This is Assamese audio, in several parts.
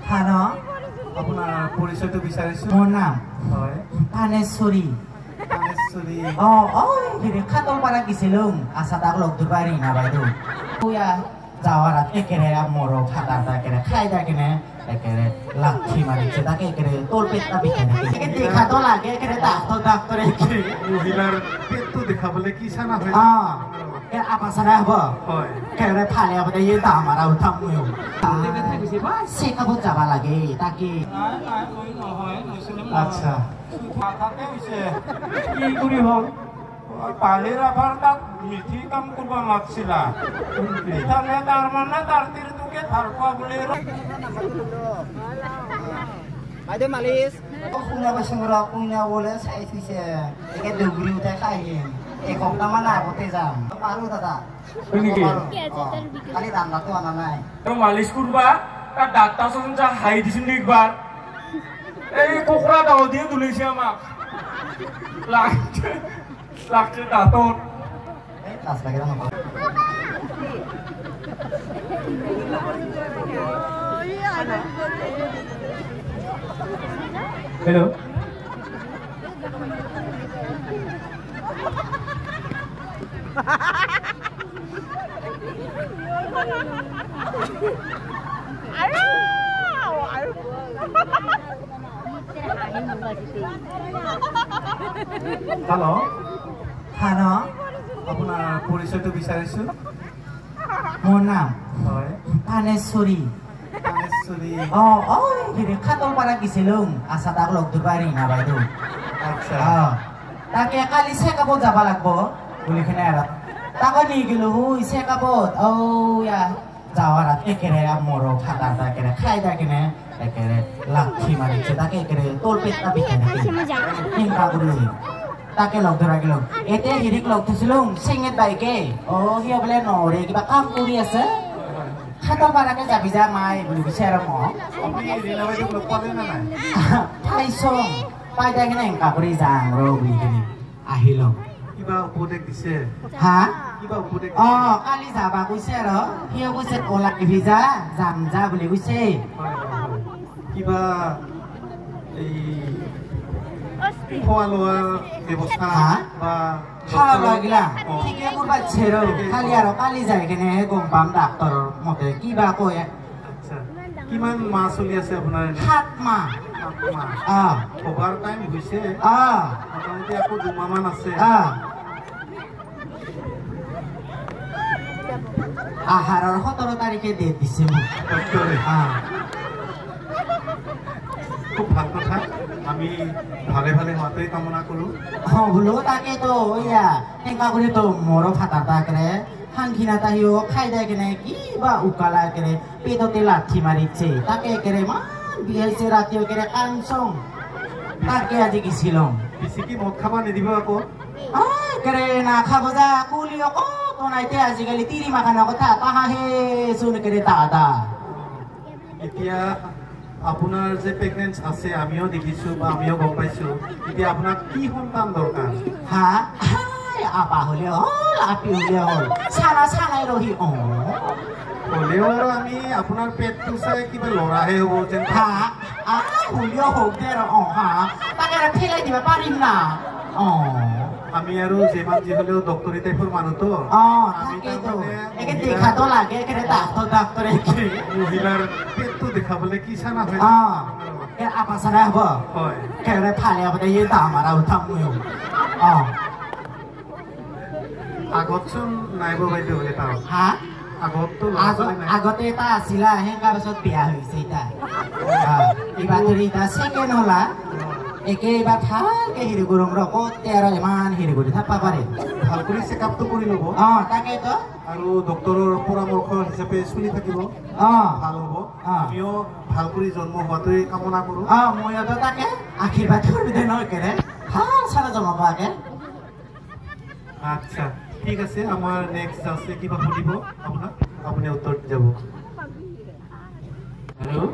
হ্যালো, আপোনাৰ পৰিচয়টো বিচাৰিছো। মোৰ নাম হয় পানেশ্বৰী। খাতলপাৰা গেছিলুম আশাতাক লগ ধরবারি না বাইদেউ যাওয়ার একেবারে মর ফাটা একেবারে খাই দেখেনে একেবারে লাঠি মারিছে তাকে একেবারে তোর পেটটা বিখাই দেখা তো লাগে একেবারে ডাক্তার মহিলার পেটটো দেখাবলে কি সানা হয় আপা সানা হব একেবারে ফালে হতে ইয়ে দামারা উঠাম ময়ো চেকআপত যাবা লাগে তাকে। আচ্ছা কি কৰি হল পালিৰ আভাৰ তাক মিঠি কাম কৰিব মাতিছিলা ইফালে তাৰ মানে তাৰ তিৰটোকে ভাল পোৱা বুলি বাইদেউ মালিচ শুনা পাইছো কুইনা বোলে চাই থৈছে একে দুগুৰি উঠাই খাই আহিম এসপ্তাহ মান আগতে যাম পাৰো দাদা কালি দান্দাটো অনা নাই আৰু মালিচ কৰবা তাৰ ডাক্তাৰ চোন যা হাই দিছিল একবাৰ এই কুকুৰা দাও দিয়ে তুলিছে আমাক লাগছে দাঁতত কাজ লাগে না হেল্ল' হ্যালো হ্যালো, আপোনাৰ পৰিচয়টো বিচাৰিছো। মোৰ নাম হয় পানেশ্বৰী। খাতলপাৰা গেছিলুম আশাতাক লগ ধৰবাৰি না বাইদেউ। আচ্ছা তাকে কালি চেকআপত যাব লাগব বুলিখিনি আৰু তাকে নি গেলো হুই চেকআপত যাওয়ার একেবারে মর ফাটা একেবারে খাই দেখেনে একেবারে লাঠি মারিছে তাকে একেবারে তোর পেটটা বিখাই হিংসা করলি তাকে লগ ধরা গেল এতে হিরিক লগ থৈছিলুম সিঙেত বাইকে সিয়া বোলে নৰে কিবা কাম কৰি আছে খাতলপাৰাকে যাবি যা মাই বুলি কৈছে আৰু মোক আপুনি ৰীনা বাইদেউক লগ পালে নে নাই? পাইছোঁ পাই তাই কিনে হেংকা কৰি যাম ৰ বুলি কিনে আহিলোঁ। কিবা উপদেশ দিছে? হা কিবা উপদেশ কালি যাবা কৈছে আৰু সিও কৈছে ওলাই আহিবি যা যাম যা বুলি কৈছে। কিবা এই খোৱা লোৱাৰ ব্যৱস্থা বা খাওয়া লোৱা গিলা ঠিকে কৰিব পাৰছে ৰ খালি আৰু কালি যাই কিনে গম পাম ডাক্তৰৰ মতে কিবা কয়। আচ্ছা কিমান মাহ চলি আছে আপোনাৰ? 7 মাহ। অভাৰ টাইম হৈছে মোটামুটি আকৌ 2 মাহ মান আছে। আহাৰৰ 17 তাৰিখে ডেট দিছে মোক। খুব ভাল কথা, আমি ভালে ভালে হোৱাটোৱে কামনা কৰোঁ। বোলো তাকেতো এনেকা কৰি তো মৰো ফাটা তাকে হাংখিনা তাহিও খাই দেয় কেনে কিবা উকালা কেনে পেটতে লাঠি মারিছে তাকে একেবারে মান বিহাইছে রাতিও কেনে কাংসং তাকে আজি গেছিলাম। বেছি কি মদ খাবা নিদিব আকৌ? একেবারে না খাব যা কুলিও কত নাইতে আজিকালি তিৰি মাখানৰ কথা তাহাহে চোন একেবাৰে দাদা। এতিয়া আপোনাৰ যে প্ৰেগনেন্স আছে আমিও দেখিছো বা আমিও গম পাইছো, এতিয়া আপোনাক কি সন্তান দৰকাৰ? আপা হলে হল আপি হলে হল ছানা ছানাই ৰহি হলেও আৰু আমি আপোনাৰ পেটটো চাই কিবা লৰাহে হ'ব যেন। হলেও হোক দে তাকে ফেলাই দিবা পাৰিম না। আমি আৰু যিমান যি হলেও ডক্টৰী টাইপৰ মানুহতো দেখাতো লাগে ডাক্তৰ মহিলাৰ পেটটো দেখাবলে কি চানা হয় আপা চানা হব একেবাৰে ফালে হতে ইয়ে দামাৰা উঠাম ময়ো। আগতচোন নাইব বাইদেউ এটা আগতে এটা আছিলা হেংকাৰ পাছত বিয়া হৈছে এটা এইবাৰ ধৰি এটা ছেকেণ্ড হলা একে এইবাৰ ভালকে হেৰি কৰোঁ ৰ কতে আৰু ইমান হেৰি কৰি থাকবা পাৰে। ভাল কৰি চেকআপটো কৰি ল'ব তাকেতো আৰু ডক্তৰৰ পৰামৰ্শ হিচাপে চলি থাকিব ভাল হ'ব। আমিও ভাল কৰি জন্ম হোৱাটোৱে কামনা কৰোঁ। মইতো তাকে আশীৰ্বাদ কৰি দে নহয় কেনে ভাল চালে জন্ম পোৱাকে। আচ্ছা ঠিক আছে, আমাৰ নেক্সট আছে কিবা সুধিব আপোনাক, আপুনি উত্তৰ যাব। হেল্ল'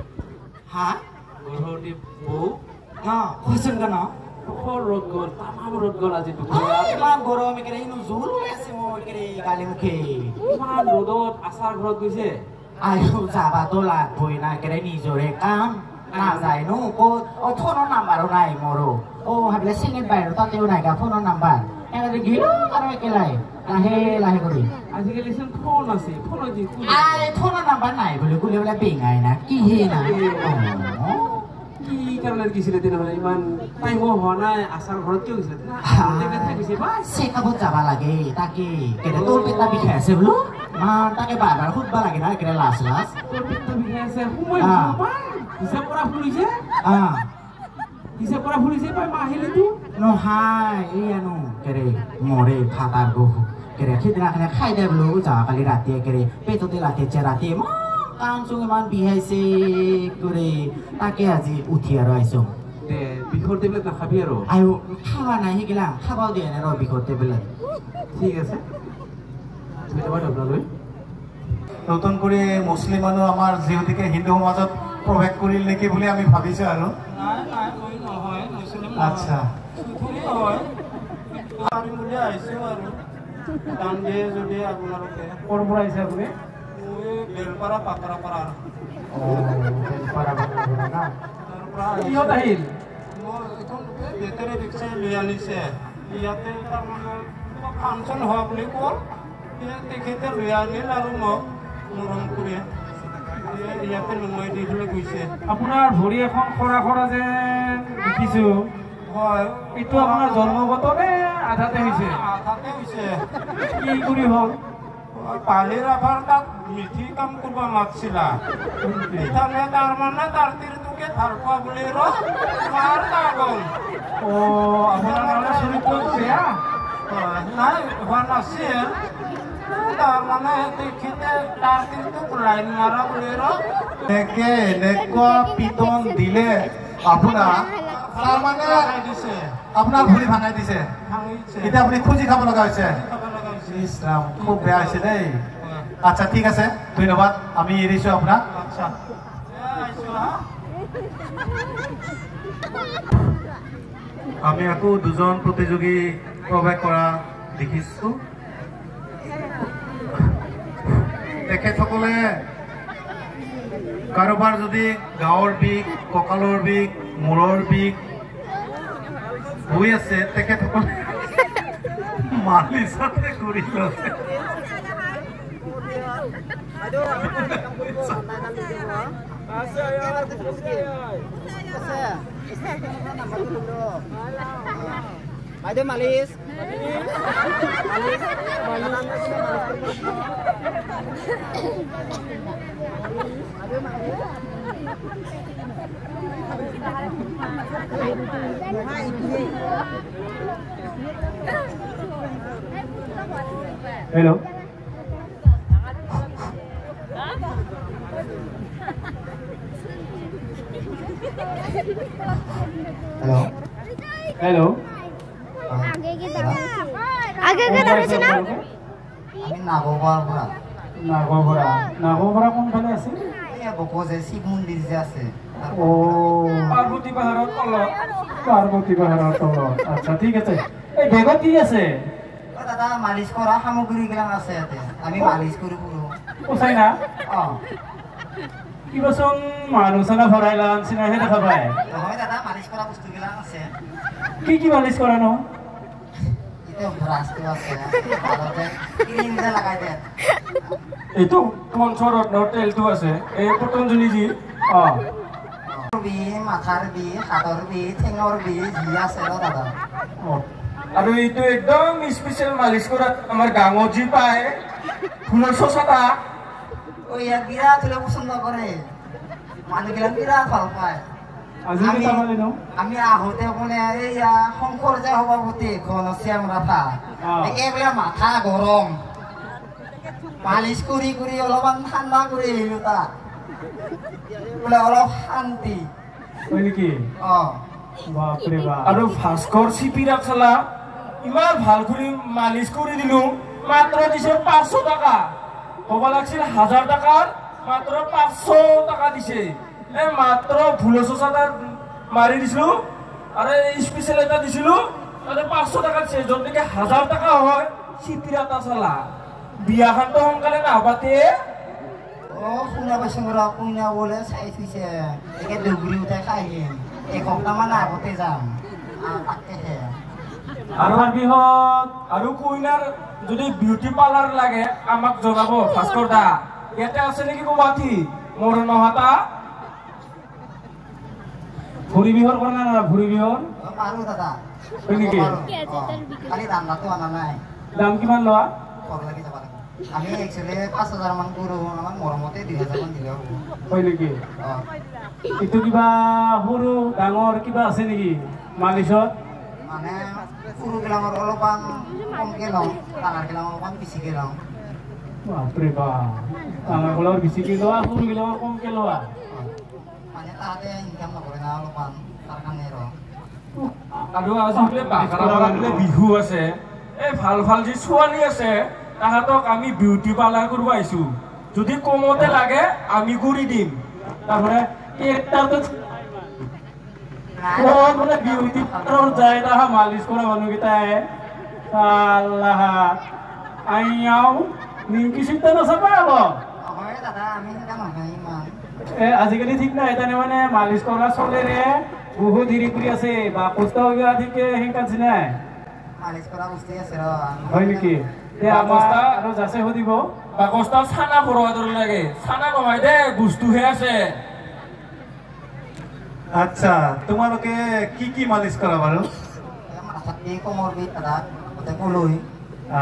গৰুটি বৌ কৈছোন কেন ৰ'দ গ'ল তামাম ৰ'দ গ'ল আজি ইমান গৰম একেবাৰে জোৰ ওলাই আছে মোৰ গালি মুখে। ইমান ৰ'দত আচাৰ ঘৰত গৈছে আয়ো যাবাতো লাগবই না একেবাৰে নিজৰে কাম নাযায় নো ক'ত ফোনৰ নাম্বাৰো নাই মোৰো ভাবিলে চিঙিত বাহিৰত তাতেও নাই গা ফোনৰ নাম্বাৰ এনেকৈ গিলো আৰু একেলাই লাহে লাহে কৰি আজিকালি চোন ফোন আছে ফোনত দি ফোনৰ নাম্বাৰ নাই বুলি ক'লে বোলে বেঙাই না কি হে না কি কাৰণত গৈছিলে তেনেহ'লে ইমান টাইমো হোৱা নাই আচাৰ ঘৰত কিয় গৈছিলে চেকআপত যাব লাগে তাকে কেনে তোৰ পেটা বিষাই আছে বোলো তাকে বাৰ বাৰ সুধবা লাগে না কেনে লাজ লাজ তোৰ পেটা বিষাই আছে হিচাপ কৰা ফুলিছে হিচাপ কৰা ফুলিছে পাই মা আহিলে তো নহয় এইয়ানো কেৰে মৰে ফাটাৰ গহু কেৰে সিদিনাখনে খাই দে বোলো যোৱাকালি ৰাতিয়ে কেৰে পেটতে লাঠিছে ৰাতিয়ে কাম চুং ইমান বিহাইছে কৰে তাকে আজি উঠি আৰু আহিছো দে বিষৰ টেবলেট নাখাবি আৰু আয়ো খাবা নাই সেইগিলা খাবাও দিয়া নাই ৰ বিষৰ টেবলেট ঠিক আছে নতুন কৰি মুছলিম মানুহ আমাৰ যিহেতুকে হিন্দু সমাজত প্ৰৱেশ কৰিল নেকি বুলি আমি ভাবিছোঁ আৰু আচ্ছা ক'ৰ পৰা আহিছে আপুনি বেলপাৰা পাকৰা পৰা কিহত আহিল বেটেৰী ৰিক্সাই লৈ আনিছে ইয়াতে তাৰমানে ফাংচন হোৱা বুলি ক'ল তেখেতে লৈ আনিল আৰু মোক মৰম কৰি ইয়াতে নমাই দি পেলাই গৈছে আপোনাৰ ভৰি এখন খৰা খৰা যেন দেখিছোঁ হয় এইটো আপোনাৰ জন্মগত নে আধাতে হৈছে কি কৰি হ'ল পালিৰ আভাৰ তাক মিঠি কাম কৰিব মাতিছিলা ইফালে তাৰমানে তাৰ তিৰটোকে ভাল পোৱা বুলি মাৰ গ'ল আপোনাৰ মানে চৰিত্ৰটো বেয়া নাই হোৱা নাছিল তাৰমানে তেখেতে তাৰ তিৰটোক লাইন মাৰা বুলি এনেকুৱা পিটন দিলে আপোনাৰ তাৰমানে দিছে আপোনাৰ ভৰি ভাঙাই দিছে ভাঙিছে এতিয়া আপুনি খুজি খাব লগা হৈছে খুব বেয়া হৈছে দেই আচ্ছা ঠিক আছে ধন্যবাদ আমি এৰিছোঁ আপোনাক আচ্ছা আমি আকৌ দুজন প্ৰতিযোগী প্ৰৱেশ কৰা দেখিছোঁ তেখেতসকলে কাৰোবাৰ যদি গাঁৱৰ বিষ কঁকালৰ বিষ মূৰৰ বিষ হৈ আছে তেখেতসকলে মালিচতে কৰি লৈছে মালিচ হেল্ল' হেল্ল' নাগৰপৰা কোনফালে আছে শিৱ মন্দিৰ যে আছে পাৰ্বতী পাহাৰৰ তলত পাৰ্বতী পাহাৰৰ তলত আচ্ছা ঠিক আছে এই বেগত কি আছে দাদা মালিচ কৰা সামগ্ৰীবিলাক আছে ইয়াতে আমি মালিচ কৰি ফুৰো কৈছাই না কিবাচোন মানুহ চানা ভৰাই লান চিনাহে দেখা পায় নহয় দাদা মালিচ কৰা বস্তুবিলাক আছে কি মালিচ কৰা ন এইটো পঞ্চৰত্নৰ তেলটো আছে এই পতঞ্জলি যি মাথাৰ বিষ হাতৰ বিষ ঠেঙৰ বিষ যি আছে দাদা আৰু এইটো একদম স্পেচিয়েল মালিচ কৰা আমাৰ গাঁৱত যি পায় ফুলৰ চচা ইয়াক বিৰাট পচন্দ কৰে মানুহবিলাক বিৰাট ভাল পায় আমি আহোঁতে মানে এইয়া শংকৰ যে সভাপতি ঘনশ্যাম ৰাভা এইবিলাক মাথা গৰম মালিচ কৰি কৰি অলপমান ঠাণ্ডা কৰি আহিলো তাক বোলে অলপ শান্তি হয় নেকি আৰু ভাস্কৰ চিপিৰাক চালা ইমান ভাল কৰি মালিচ কৰি দিলো মাত্ৰ দিছে 500 টকা হ'ব লাগিছিল 1000 টকাৰ মাত্ৰ 500 টকা দিছে এই মাত্ৰ ভুলচা মাৰি দিছিলো আৰু স্পেচিয়েল এটা দিছিলো তাতে 500 টকা দিছে যদিকে 1000 টকা হয় চিপিৰা এটা চালা বিয়াখানটো সোনকালে নাপাতে শুনা পাইছোঁ ৰ কুইনা বোলে চাই থৈছে একে দুগুৰি উঠাই খাই আহিম এসপ্তাহমান আগতে যাম তাকেহে আৰু বিহত আৰু কইনাৰ যদি বিউটি পাৰ্লাৰ লাগে আমাক জনাব ভাস্কৰ দা ইয়াতে আছে নেকি ক'বাতি মোৰ নহাতা ভৰি বিহৰ কৰা না ভৰি বিহৰ পাৰোঁ দাদা হয় নেকি খালি দামটো অনা নাই দাম কিমান লোৱা ঘৰ লাগি যাব লাগে আমি একচুৱেলি 5,000 মান কৰোঁ আমাক মৰমতে 2,000 মান দিলেও হয় নেকি অঁ এইটো কিবা সৰু ডাঙৰ কিবা আছে নেকি মালিচত মানে সৰুগিলাকৰ অলপমান কমকৈ লওঁ ডাঙৰগিলাক অলপমান বেছিকৈ লওঁ বাপৰে বাপ ডাঙৰগিলাকৰ বেছিকৈ লোৱা সৰুগিলাকৰ কমকৈ লোৱা মানে তাহাঁতে ইনকাম নকৰে না অলপমান তাৰ কাৰণে আৰু আজি বোলে বাগাৰা বোলে বিহু আছে এই ভাল ভাল যি ছোৱালী আছে তাহাঁতক আমি বিউটি পাৰ্লাৰ কৰিব আহিছোঁ যদি কমতে লাগে আমি কৰি দিম তাৰপৰা এটাতো মানে বিউটি পাৰ্লাৰত যায় তাহা মালিচ কৰা মানুহকেইটাই আল্লাহ আইয়াও নিমকি চিন্তা নাচাবা আকৌ হয় দাদা আমি ইনকাম নহয় ইমান আজিকালি ঠিক নাই তাৰমানে মানে মালিচ কৰা চলেৰে বহুত হেৰি কৰি আছে বা কষ্ট হৈ যোৱা ঠিক সেইকাৰণে নাই মালিচ কৰা বস্তু আছে হয় নেকি আৰু যাচে সুধিব বাকস্তা চানা ভৰোৱা দৰে লাগে চানা নহয় দে বস্তুহে আছে আচ্ছা তোমালোকে কি কি মালিচ কৰা বাৰু মাথাত কোমৰ বিষ দাদা গোটেই কলৈ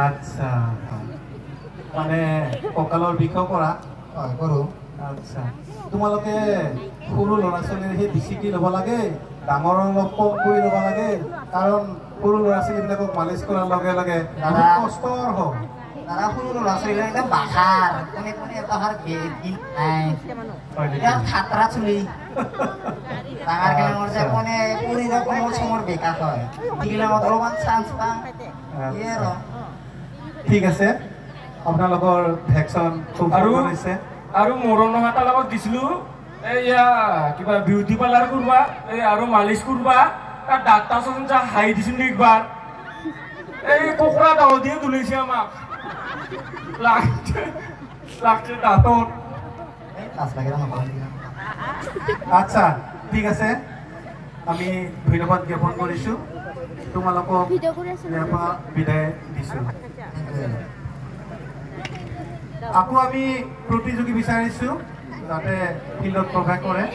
আচ্ছা মানে কঁকালৰ বিষও কৰা হয় কৰোঁ আচ্ছা তোমালোকে সৰু ল'ৰা ছোৱালীৰ সেই বেছিকৈ ল'ব লাগে ডাঙৰ অলপ কম কৰি ল'ব লাগে কাৰণ সৰু ল'ৰা ছোৱালীবিলাকক মালিচ কৰাৰ লগে লগে বহুত কষ্টৰ হয় দাদা সৰু ল'ৰা ছোৱালীবিলাক একদম বাহাৰ কোনে কোনে বাহাৰ বিষ নাই একদম খাতৰা চুলি ডাঙৰ গিলাঙৰ যে কোনে পৰি যায় কোমল চমৰ বেকাৰ হয় এইগিলাঙত অলপমান চান্স পাওঁ এই আৰু ঠিক আছে আপোনালোকৰ ভেকচিন খুব আৰু ভাল হৈছে আৰু মৰণ হাতাৰ লগত দিছিলোঁ এইয়া কিবা বিউটি পাৰ্লাৰ কৰবা এই আৰু মালিচ কৰবা তাৰ ডাক্তাৰ চোন যা হাই দিছিল একবাৰ এই কুকুৰা দাও দিয়ে তুলিছে আমাক লাগছে দাঁতত এই লাজ লাগে নকওঁ আচ্ছা ঠিক আছে আমি ধন্যবাদ জ্ঞাপন কৰিছোঁ তোমালোকক ইয়াৰ পৰা বিদায় দিছোঁ আকৌ আমি প্ৰতিযোগী বিচাৰিছোঁ যাতে ফিল্ডত প্ৰৱেশ কৰে